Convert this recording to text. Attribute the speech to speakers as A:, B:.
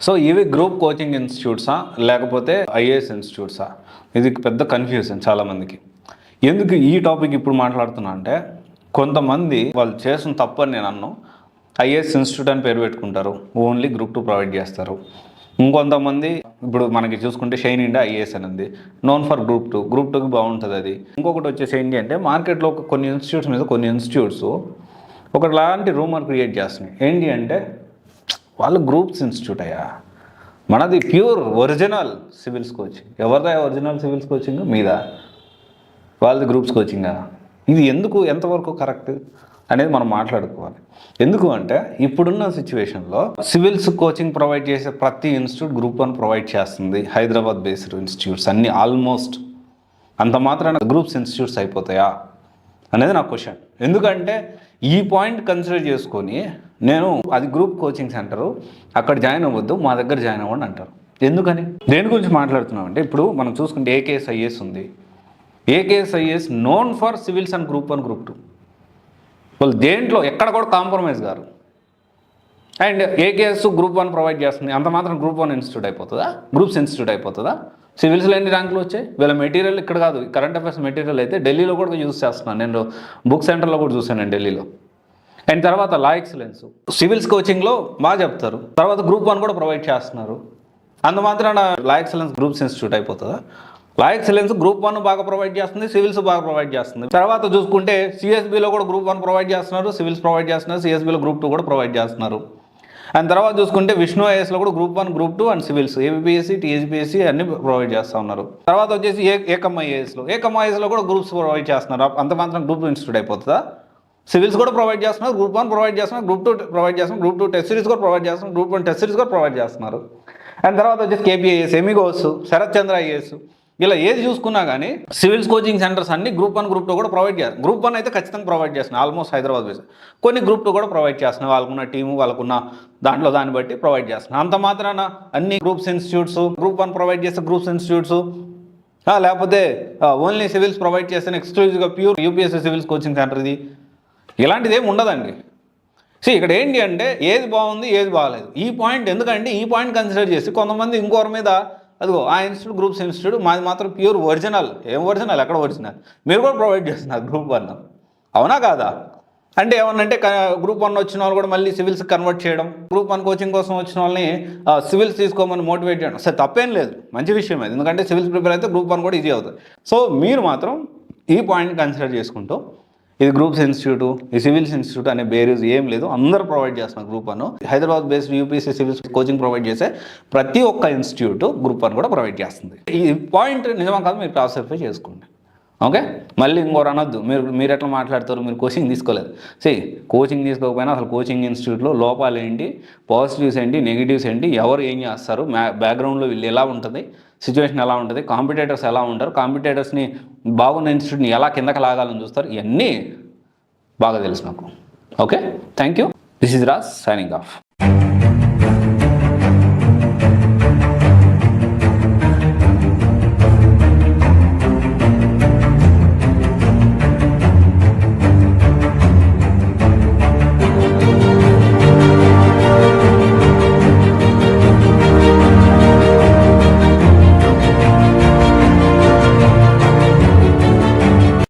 A: So ఇవి group coaching ఇన్స్టిట్యూట్సా లేకపోతే IAS ఇన్స్టిట్యూట్సా? ఇది పెద్ద కన్ఫ్యూజన్ చాలామందికి. ఎందుకు ఈ టాపిక్ ఇప్పుడు మాట్లాడుతున్నా అంటే, కొంతమంది వాళ్ళు చేసిన తప్పు అని నేను అన్నాను. ఐఏఎస్ ఇన్స్టిట్యూట్ అని పేరు పెట్టుకుంటారు, ఓన్లీ గ్రూప్ 2 ప్రొవైడ్ చేస్తారు. ఇంకొంతమంది ఇప్పుడు మనకి చూసుకుంటే షైన్ ఇండియా ఐఏఎస్ అని ఉంది, నోన్ ఫర్ గ్రూప్ 2. గ్రూప్ 2కి బాగుంటుంది అది. ఇంకొకటి వచ్చేసి ఏంటి అంటే, మార్కెట్లో కొన్ని ఇన్స్టిట్యూట్స్ మీద కొన్ని ఇన్స్టిట్యూట్స్ ఒకలాంటి రూమర్ క్రియేట్ చేస్తున్నాయి. ఏంటి అంటే, వాళ్ళు గ్రూప్స్ ఇన్స్టిట్యూట్ అయ్యా, మనది ప్యూర్ ఒరిజినల్ సివిల్స్ కోచింగ్. ఎవరిదా ఒరిజినల్ సివిల్స్ కోచింగ్? మీద వాళ్ళది గ్రూప్స్ కోచింగా? ఇది ఎందుకు, ఎంతవరకు కరెక్ట్ అనేది మనం మాట్లాడుకోవాలి. ఎందుకు అంటే, ఇప్పుడున్న సిచ్యువేషన్లో సివిల్స్ కోచింగ్ ప్రొవైడ్ చేసే ప్రతి ఇన్స్టిట్యూట్ గ్రూప్ 1 ప్రొవైడ్ చేస్తుంది. హైదరాబాద్ బేస్డ్ ఇన్స్టిట్యూట్స్ అన్నీ ఆల్మోస్ట్. అంత మాత్రాన గ్రూప్స్ ఇన్స్టిట్యూట్స్ అయిపోతాయా అనేది నా క్వశ్చన్. ఎందుకంటే ఈ పాయింట్ కన్సిడర్ చేసుకొని నేను అది గ్రూప్ కోచింగ్ సెంటరు, అక్కడ జాయిన్ అవ్వద్దు, మా దగ్గర జాయిన్ అవ్వండి అంటారు. ఎందుకని, దేని గురించి మాట్లాడుతున్నాం అంటే, ఇప్పుడు మనం చూసుకుంటే ఏకేఎస్ ఐఏఎస్ ఉంది. AKS IAS known for civils and group 1 group 2. వాళ్ళు దేంట్లో ఎక్కడ కూడా కాంప్రమైజ్ గారు. అండ్ ఏకేఎస్ గ్రూప్ 1 ప్రొవైడ్ చేస్తుంది, అంత మాత్రం గ్రూప్ 1 ఇన్స్టిట్యూట్ అయిపోతుందా? గ్రూప్స్ ఇన్స్టిట్యూట్ అయిపోతుందా? సివిల్స్లో ఎన్ని ర్యాంకులు వచ్చాయి? వీళ్ళ మెటీరియల్ ఇక్కడ కాదు, కరెంట్ అఫైర్స్ మెటీరియల్ అయితే ఢిల్లీలో కూడా యూజ్ చేస్తున్నాను నేను. బుక్ సెంటర్లో కూడా చూసాను నేను ఢిల్లీలో. అండ్ తర్వాత లా ఎక్సలెన్స్, సివిల్స్ కోచింగ్లో బాగా చెప్తారు, తర్వాత గ్రూప్ 1 కూడా ప్రొవైడ్ చేస్తున్నారు. అంత మాత్రాన లా ఎక్సలెన్స్ గ్రూప్స్ ఇన్స్టిట్యూట్ అయిపోతుందా? లా ఎక్సలెన్స్ గ్రూప్ 1 బాగా ప్రొవైడ్ చేస్తుంది, సివిల్స్ బాగా ప్రొవైడ్ చేస్తుంది. తర్వాత చూసుకుంటే సిఎస్బిలో కూడా గ్రూప్ 1 ప్రొవైడ్ చేస్తున్నారు, సివిల్స్ ప్రొవైడ్ చేస్తున్నారు, సిఎస్బిలో గ్రూప్ 2 కూడా ప్రొవైడ్ చేస్తున్నారు. అండ్ తర్వాత చూసుకుంటే విష్ణు ఐఏఎస్లో కూడా group 1 group 2 and civils, ABPSC TSPSC అన్ని ప్రొవైడ్ చేస్తూ ఉన్నారు. తర్వాత వచ్చేసి ఏకమ్ ఐఏఎస్లో కూడా గ్రూప్స్ ప్రొవైడ్ చేస్తున్నారు. అంత మాత్రం గ్రూప్ 2 ఇన్స్టిట్యూట్ అయిపోతుందా? సివిల్స్ కూడా ప్రొవైడ్ చేస్తున్నారు, గ్రూప్ 1 ప్రొవైడ్ చేస్తున్నారు, గ్రూప్ 2 ప్రొవైడ్ చేస్తున్నారు, గ్రూప్ 2 టెస్ట్ సిరీస్ కూడా ప్రొవైడ్ చేస్తున్నారు, గ్రూప్ 1 టెస్ట్ సిరీస్ కూడా ప్రొవైడ్ చేస్తున్నారు. అండ్ తర్వాత వచ్చేసి కేపీఐఎస్, ఎమిగోస్, శరత్ చంద్ర ఐఏఎస్, ఇలా ఏది చూసుకున్నా కానీ సివిల్స్ కోచింగ్ సెంటర్స్ అన్ని గ్రూప్ 1 గ్రూప్ 2 కూడా ప్రొవైడ్ చేస్తారు. గ్రూప్ 1 అయితే ఖచ్చితంగా ప్రొవైడ్ చేస్తున్నాయి ఆల్మోస్ట్ హైదరాబాద్ బేస్. కొన్ని గ్రూప్ 2 కూడా ప్రొవైడ్ చేస్తున్నాయి, వాళ్ళకున్న టీము వాళ్ళకున్న దాంట్లో దాన్ని బట్టి ప్రొవైడ్ చేస్తున్నాయి. అంత మాత్రాన అన్ని గ్రూప్స్ ఇన్స్టిట్యూట్స్, గ్రూప్ 1 ప్రొవైడ్ చేస్తే గ్రూప్స్ ఇన్స్టిట్యూట్స్, లేకపోతే ఓన్లీ సివిల్స్ ప్రొవైడ్ చేస్తే ఎక్స్క్లూజివ్గా pure UPSC civils coaching centre ఇది, ఇలాంటిది ఏమి ఉండదండి. ఇక్కడ ఏంటి అంటే, ఏది బాగుంది ఏది బాగాలేదు ఈ పాయింట్. ఎందుకంటే ఈ పాయింట్ కన్సిడర్ చేసి కొంతమంది ఇంకోరి మీద అదిగో ఆ ఇన్స్టిట్యూట్ గ్రూప్స్ ఇన్స్టిట్యూట్ మాది మాత్రం ప్యూర్ ఒరిజినల్. ఏం ఒరిజినల్, ఎక్కడ ఒరిజినల్? మీరు కూడా ప్రొవైడ్ చేస్తున్నారు గ్రూప్ 1, అవునా కాదా? అంటే ఏమన్నంటే గ్రూప్ 1 వచ్చిన వాళ్ళు కూడా మళ్ళీ సివిల్స్ కన్వర్ట్ చేయడం, గ్రూప్ 1 కోచింగ్ కోసం వచ్చిన వాళ్ళని సివిల్స్ తీసుకోమని మోటివేట్ చేయడం. సరే, తప్పేం లేదు, మంచి విషయం అది. ఎందుకంటే సివిల్స్ ప్రిపేర్ అయితే గ్రూప్ 1 కూడా ఈజీ అవుతుంది. సో మీరు మాత్రం ఈ పాయింట్ కన్సిడర్ చేసుకుంటూ ఇది గ్రూప్స్ ఇన్స్టిట్యూట్, ఈ సివిల్స్ ఇన్స్టిట్యూట్ అనే బేరీస్ ఏం లేదు, అందరూ ప్రొవైడ్ చేస్తున్నారు group 1. Hyderabad based UPSC civils coaching provide చేసే ప్రతి ఒక్క ఇన్స్టిట్యూట్ గ్రూప్ 1 కూడా ప్రొవైడ్ చేస్తుంది. ఈ పాయింట్ నిజమా కాదు మీరు క్లాస్ వెరిఫై చేసుకోండి. ఓకే, మళ్ళీ ఇంకోరు అనొద్దు మీరు ఎట్లా మాట్లాడతారు, మీరు కోచింగ్ తీసుకోలేదు. కోచింగ్ తీసుకోకపోయినా అసలు కోచింగ్ ఇన్స్టిట్యూట్లో లోపాలు ఏంటి, పాజిటివ్స్ ఏంటి, నెగిటివ్స్ ఏంటి, ఎవరు ఏం చేస్తారు, బ్యాక్గ్రౌండ్లో వీళ్ళు ఎలా ఉంటుంది, సిచ్యువేషన్ ఎలా ఉంటుంది, కాంపిటేటర్స్ ఎలా ఉంటారు, కాంపిటేటర్స్ని బాగున్న ఇన్స్టిట్యూట్ని ఎలా కిందకి లాగాలని చూస్తారు, ఇవన్నీ బాగా తెలుసు నాకు. Okay, thank you. This is Raj signing off.